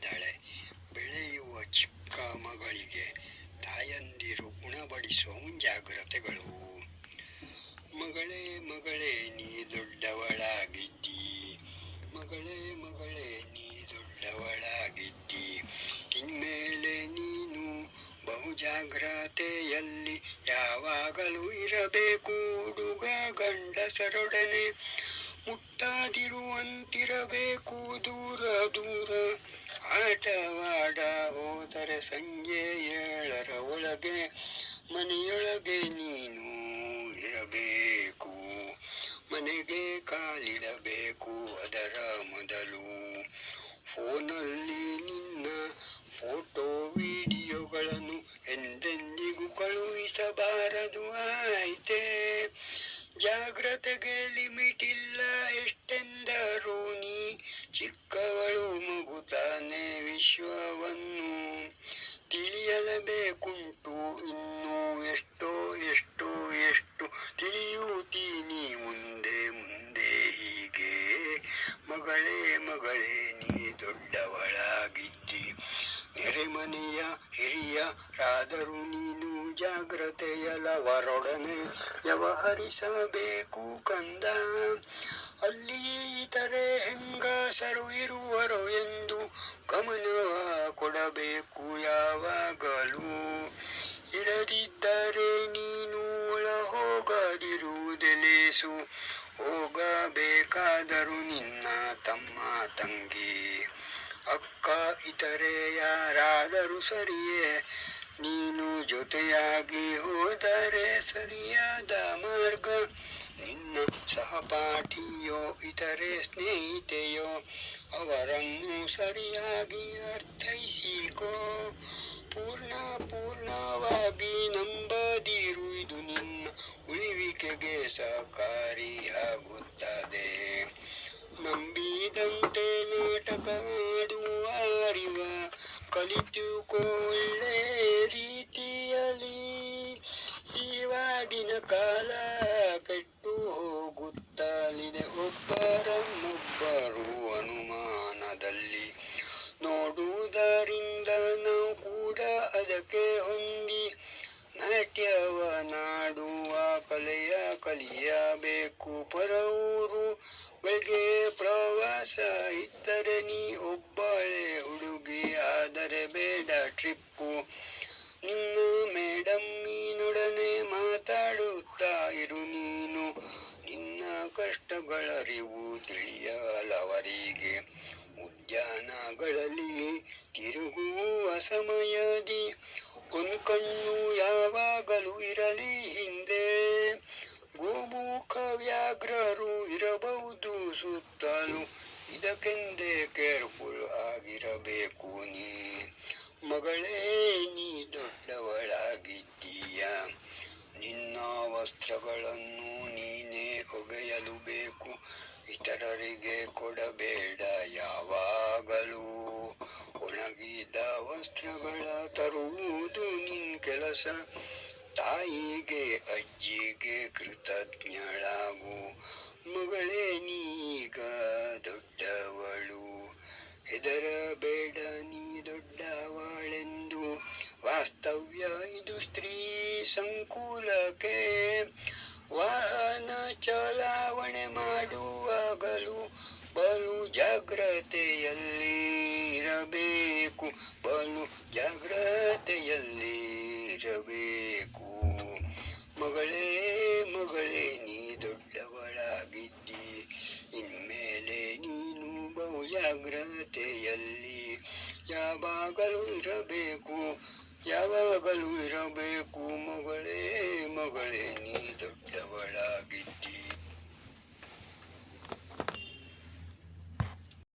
ಇದ್ದಾಳೆ. ಬೆಳೆಯುವ ಚಿಕ್ಕ ಮಗಳಿಗೆ ತಾಯಂದಿರು ಉಣಬಡಿಸುವ ಮುಂಜಾಗ್ರತೆಗಳು. ಮಗಳೇ ಮಗಳೇ ನೀ ದೊಡ್ಡವಳಾಗಿದ್ದಿ, ಮಗಳೇ ಮಗಳೇ ನೀ ದೊಡ್ಡವಳಾಗಿದ್ದಿ, ಇನ್ಮೇಲೆ ನೀನು ಬಹುಜಾಗ್ರತೆಯಲ್ಲಿ ಯಾವಾಗಲೂ ಇರಬೇಕು. ಹುಡುಗ ಗಂಡಸರೊಡನೆ ಮುಟ್ಟದಿರುವಂತಿರಬೇಕು. ದೂರ ದೂರ ಆಟವಾಡ ಹೋದರೆ ಸಂಜೆ 7ರ ಒಳಗೆ ಮನೆಯೊಳಗೆ ನೀನು ಇರಬೇಕು. ಮನೆಗೆ ಕಾಲಿಡಬೇಕು ಅದರ ಮೊದಲು. ಫೋನಲ್ಲಿ ನಿನ್ನ ಫೋಟೋ ವಿಡಿಯೋಗಳನ್ನು ಎಂದೆಂದಿಗೂ ಕಳುಹಿಸಬಾರದು, ಆಯ್ತೇ? ಜಾಗ್ರತೆಗೆ ಲಿಮಿಟ್ ಇಲ್ಲ, ಎಷ್ಟೆಂದರೂ ನೀ ಚಿಕ್ಕವಳು, ಮಗು ತಾನೆ. ವಿಶ್ವವನ್ನು ತಿಳಿಯಲೇಬೇಕುಂಟು ಇನ್ನೂ ಎಷ್ಟೋ ಎಷ್ಟೋ ಎಷ್ಟು ತಿಳಿಯುತ್ತೀನಿ ಮುಂದೆ ಮುಂದೆ ಹೀಗೆ. ಮಗಳೇ ಮಗಳೇ ನೀ ದೊಡ್ಡವಳಾಗಿದ್ದಿ, ನೆರೆಮನೆಯ ಹಿರಿಯರಾದರೂ ನೀನು ಜಾಗ್ರತೆಯಲ್ಲವರೊಡನೆ ವ್ಯವಹರಿಸಬೇಕು ಕಂದ. ಅಲ್ಲಿ ಇತರೆ ಹೆಂಗಸರು ಇರುವರೋ ಎಂದು ಗಮನವ ಕೊಡಬೇಕು ಯಾವಾಗಲೂ. ಇರದಿದ್ದರೆ ನೀನು ಒಳ ಹೋಗದಿರುವುದೇ ಲೇಸು. ಹೋಗಬೇಕಾದರೂ ನಿನ್ನ ತಮ್ಮ ತಂಗಿ ಅಕ್ಕ ಇತರೆ ಯಾರಾದರೂ ಸರಿಯೇ, ನೀನು ಜೊತೆಯಾಗಿ ಹೋದರೆ ಸರಿಯಾದ ಮಾರ್ಗ. ನಿನ್ನ ಸಹಪಾಠಿಯೋ ಇತರೆ ಸ್ನೇಹಿತೆಯೋ ಅವರನ್ನು ಸರಿಯಾಗಿ ಅರ್ಥೈಸಿಕೋ. ಪೂರ್ಣವಾಗಿ ನಂಬದಿರು, ಇದು ನಿನ್ನ ಉಳಿವಿಕೆಗೆ ಸಹಕಾರಿಯಾಗುತ್ತದೆ. ನಂಬಿದಂತೆ ನಾಟಕ ಮಾಡುವ ಅರಿವ ಕಲಿತುಕೋ ಒಳ್ಳೆ ರೀತಿಯಲ್ಲಿ. ಇವಾಗಿನ ಕಾಲ ಕೆಟ್ಟು ಹೋಗುತ್ತಲಿದೆ, ಒಬ್ಬರನ್ನೊಬ್ಬರು ಅನುಮಾನದಲ್ಲಿ ನೋಡುವುದರಿಂದ ನಾವು ಕೂಡ ಅದಕ್ಕೆ ಹೊಂದಿ ನಾಟ್ಯವನ್ನಾಡುವ ಕಲೆಯ ಕಲಿಯಬೇಕು. ಪರವೂರುಗಳಿಗೆ ಪ್ರವಾಸ ಇದ್ದರೆ ನೀ ಒಬ್ಬಳೇ ಹುಡುಗಿ ಆದರೆ ಬೇಡ ಟ್ರಿಪ್ಪು. ನಿನ್ನ ಮೇಡಮ್ಮಿನೊಡನೆ ಮಾತಾಡುತ್ತಾ ಇರು ನೀನು. ನಿನ್ನ ಕಷ್ಟಗಳರಿವು ತಿಳಿಯಲವರಿಗೆ. ಉದ್ಯಾನಗಳಲ್ಲಿ ತಿರುಗುವ ಸಮಯದಿ ಒಂದು ಕಣ್ಣು ಯಾವಾಗಲೂ ಇರಲಿ ಹಿಂದೆ. ಗೋಮುಖ ವ್ಯಾಘ್ರರು ಇರಬಹುದು ಸುತ್ತಲೂ, ಇದಕ್ಕೆಂದೇ ಕೇರ್ಫುಲ್ ಆಗಿರಬೇಕು ನೀ. ಮಗಳೇ ನೀ ದೊಡ್ಡವಳಾಗಿದ್ದೀಯ, ನಿನ್ನ ವಸ್ತ್ರಗಳನ್ನು ನೀನೇ ಒಗೆಯಲು ಬೇಕು, ಇತರರಿಗೆ ಕೊಡಬೇಡ ಯಾವಾಗಲೂ. ಒಣಗಿದ ವಸ್ತ್ರಗಳ ತರುವುದು ನಿನ್ ಕೆಲಸ. ತಾಯಿಗೆ ಅಜ್ಜಿಗೆ ಕೃತಜ್ಞಳಾಗು. ಮಗಳೇ ನೀಗ ದೊಡ್ಡವಳು, ಹೆದರಬೇಡ ನೀ ದೊಡ್ಡವಳೆಂದು. ವಾಸ್ತವ್ಯ ಇದು ಸ್ತ್ರೀ ಸಂಕುಲಕ್ಕೆ. ವಾಹನ ಚಲಾವಣೆ ಮಾಡುವಾಗಲೂ ಬಲು ಜಾಗ್ರತೆಯಲ್ಲಿ ಇರಬೇಕು, ಬಲು ಜಾಗ್ರತೆಯಲ್ಲಿ ಇರಬೇಕು. ಮಗಳೇ ಮಗಳೇ ನೀ ದೊಡ್ಡವಳಾಗಿದ್ದಿ, ಇನ್ಮೇಲೆ ನೀನು ಬಹು ಜಾಗ್ರತೆಯಲ್ಲಿ ಯಾವಾಗಲೂ ಇರಬೇಕು, ಯಾವಾಗಲೂ ಇರಬೇಕು. ಮಗಳೇ ಮಗಳೇ ನೀ ದೊಡ್ಡವಳಾಗಿದ್ದಿ.